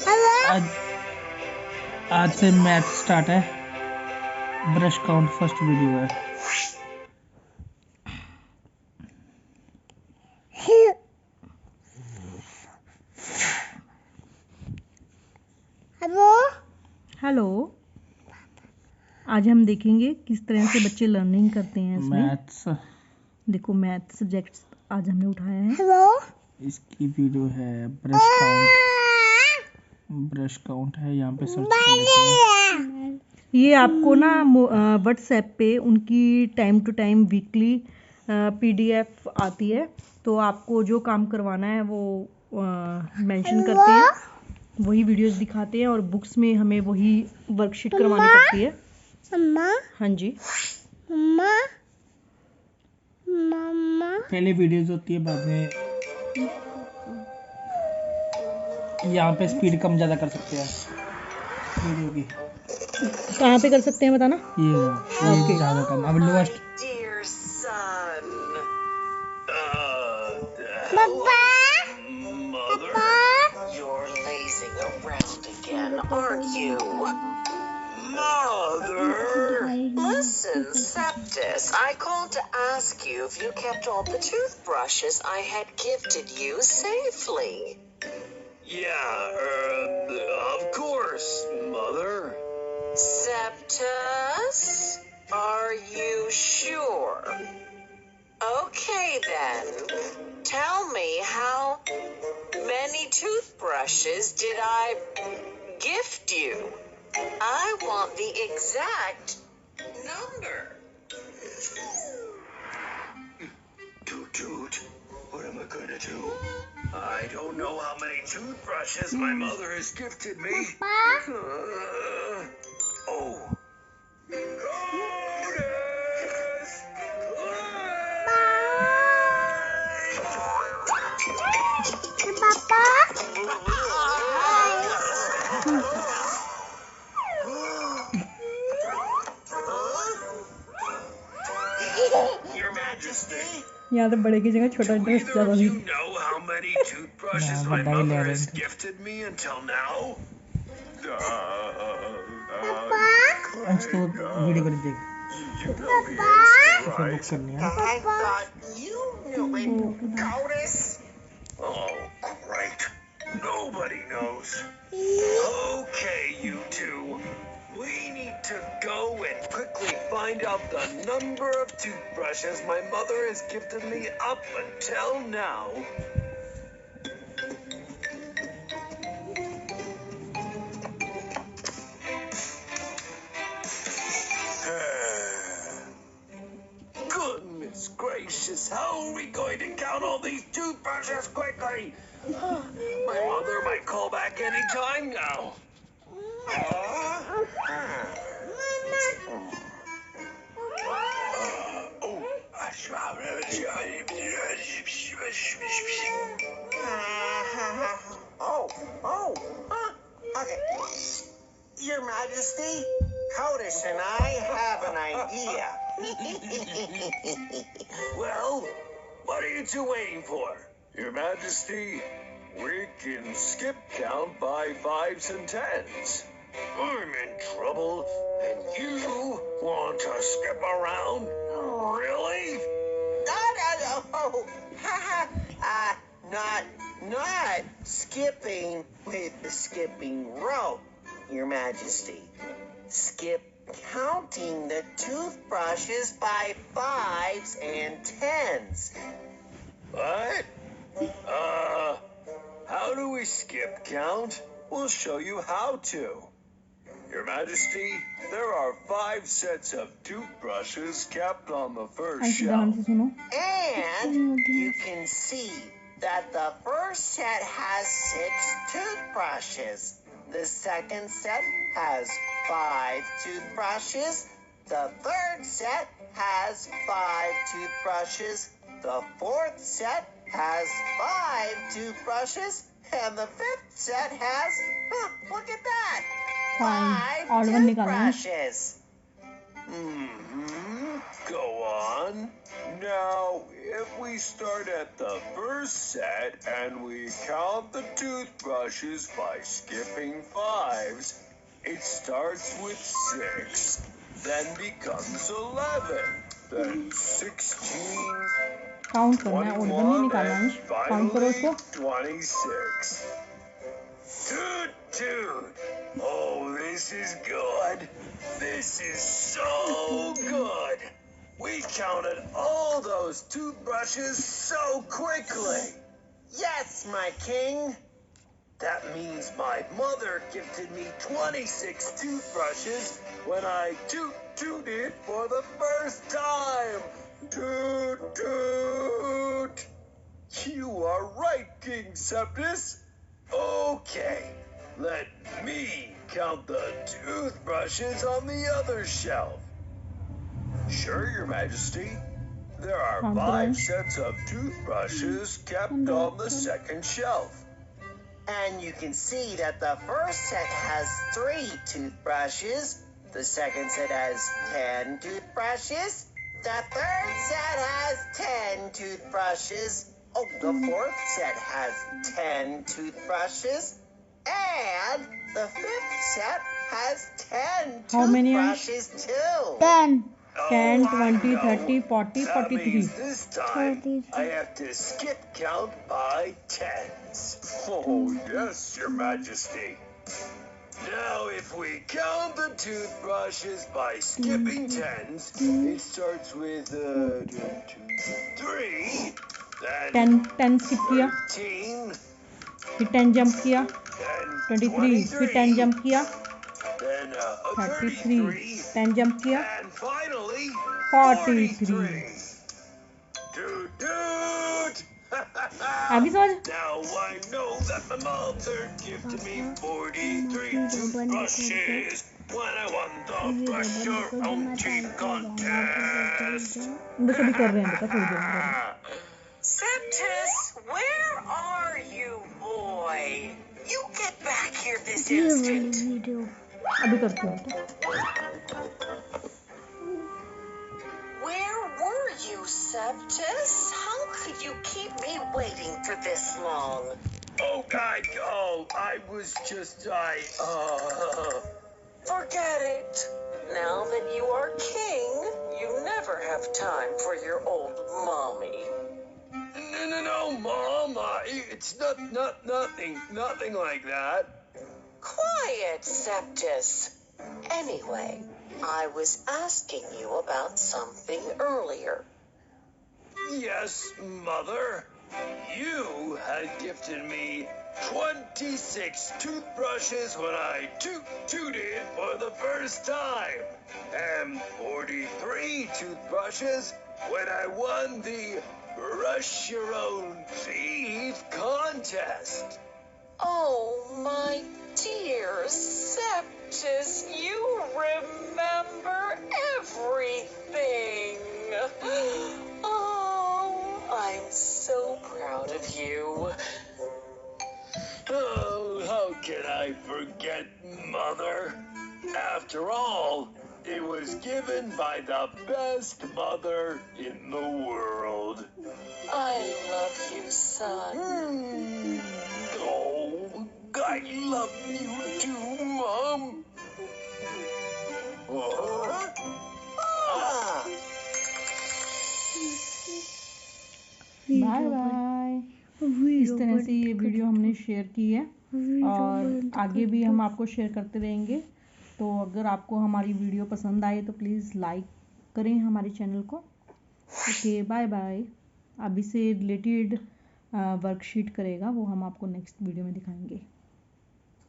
आज आज से मैथ स्टार्ट है। ब्रश काउंट फर्स्ट वीडियो है। हेलो। आज हम देखेंगे किस तरह से बच्चे लर्निंग करते हैं इसमें। मैथ्स देखो मैथ सब्जेक्ट्स आज हमने उठाया है। इसकी वीडियो है। ब्रश काउंट है, यहाँ पे सर्च कर लेते हैं। ये आपको ना व्हाट्सएप पे उनकी time to time weekly PDF आती है, तो आपको जो काम करवाना है वो मेंशन करते हैं, वही वीडियोस दिखाते हैं और बुक्स में हमें वही वर्कशीट करवानी पड़ती है। मम्मा। हाँ जी मम्मा। मम्मा। पहले वीडियोस होती है, बाद में यहाँ पे स्पीड कम ज़्यादा कर सकते हैं वीडियो की। कहाँ पे कर सकते हैं बताना। ये ज़्यादा कम, अब lowest. Mother, listen, Septus, I called to ask you if you kept all the toothbrushes I had gifted you safely. Yeah, of course, Mother. Septus, are you sure? Okay then, tell me how many toothbrushes did I gift you? I want the exact number. Toot, what am I gonna do? I don't know how many toothbrushes my mother has gifted me. Oh. Your Majesty, यहाँ तो बड़े की जगह छोटा interest either ज़्यादा of नहीं। you know how many toothbrushes No, my but I mother learned. has gifted me until now? इसको video कर देख। You know the answer, इसे बुक right? करनी है। I thought you knew it, Goddess. Oh, great. Nobody knows. Okay, you two. We need to go and quickly find out the number of toothbrushes my mother has gifted me up until now. Goodness gracious, how are we going to count all these toothbrushes quickly? My mother might call back any time now. Okay. Your Majesty, Codish and I have an idea. Well, what are you two waiting for? Your Majesty, we can skip count by 5s and 10s. I'm in trouble, and you want to skip around? Really? No. Not skipping with the skipping rope, Your Majesty. Skip counting the toothbrushes by 5s and 10s. What? How do we skip count? We'll show you how to. Your Majesty, there are 5 sets of toothbrushes kept on the first ऐसे ध्यान shelf. से सुनो। And you can see that the first set has 6 toothbrushes. The second set has 5 toothbrushes. The third set has 5 toothbrushes. The fourth set has 5 toothbrushes. And the fifth set has, look at that, 5 और one निकालना है। toothbrushes. Go on. Now, if we start at the first set and we count the toothbrushes by skipping 5s, it starts with 6, then becomes 11, then 16, count करना है, order नहीं 21, निकालना and अंश, count करो finally उसको। 26. Toot toot! Oh, this is good. This is so good. We counted all those toothbrushes so quickly. Yes, my king. That means my mother gifted me 26 toothbrushes when I toot-tooted for the first time. Toot toot! You are right, King Septus. Okay, let me count the toothbrushes on the other shelf. Sure, Your Majesty. There are 5 sets of toothbrushes kept on the second shelf. And you can see that the first set has 3 toothbrushes, the second set has 10 toothbrushes, the third set has 10 toothbrushes, the fourth set has 10 toothbrushes, and the fifth set has 10 How many are? toothbrushes too. 10, Oh, 10, I 20, know. 30, 40, That 43. means this time I have to skip count by 10s. Oh, yes, Your Majesty. Now, if we count the toothbrushes by skipping 10s, it starts with 3, then 10 skip किया, 13, फिर 10 jump किया, then 23, फिर 10 jump किया, then 33, 33, 10 jump किया, and finally 43. Toot toot! आगे समझ। Now I know that my mother gifted me 43 toothbrushes when I won the brush your own teeth contest. बस अभी कर रहे हैं बेटा, थोड़ी देर में कर रहे हैं। Septus, where are you, boy? You get back here this instant. अभी करते हैं बेटा। Where were you, Septus? How could you keep me waiting for this long? I was just, Forget it. Now that you are king, you never have time for your old mommy. No, Mom, it's nothing like that. Quiet, Septus. Anyway, I was asking you about something earlier. Yes, Mother. You had gifted me 26 toothbrushes when I tooted for the first time, and 43 toothbrushes when I won the Brush Your Own Teeth contest. Oh, my dear Septus, you remember everything. Oh, I'm so proud of you. Oh, how can I forget, Mother? After all, it was given by the best mother in the world. I love you, son. Oh, I love you too, Mom. Bye bye. इस तरह से ये video हमने share की है और आगे भी हम आपको शेयर करते रहेंगे। तो अगर आपको हमारी वीडियो पसंद आए तो प्लीज़ लाइक करें हमारे चैनल को। Okay, bye bye. अभी से रिलेटेड वर्कशीट करेगा, वो हम आपको नेक्स्ट वीडियो में दिखाएंगे।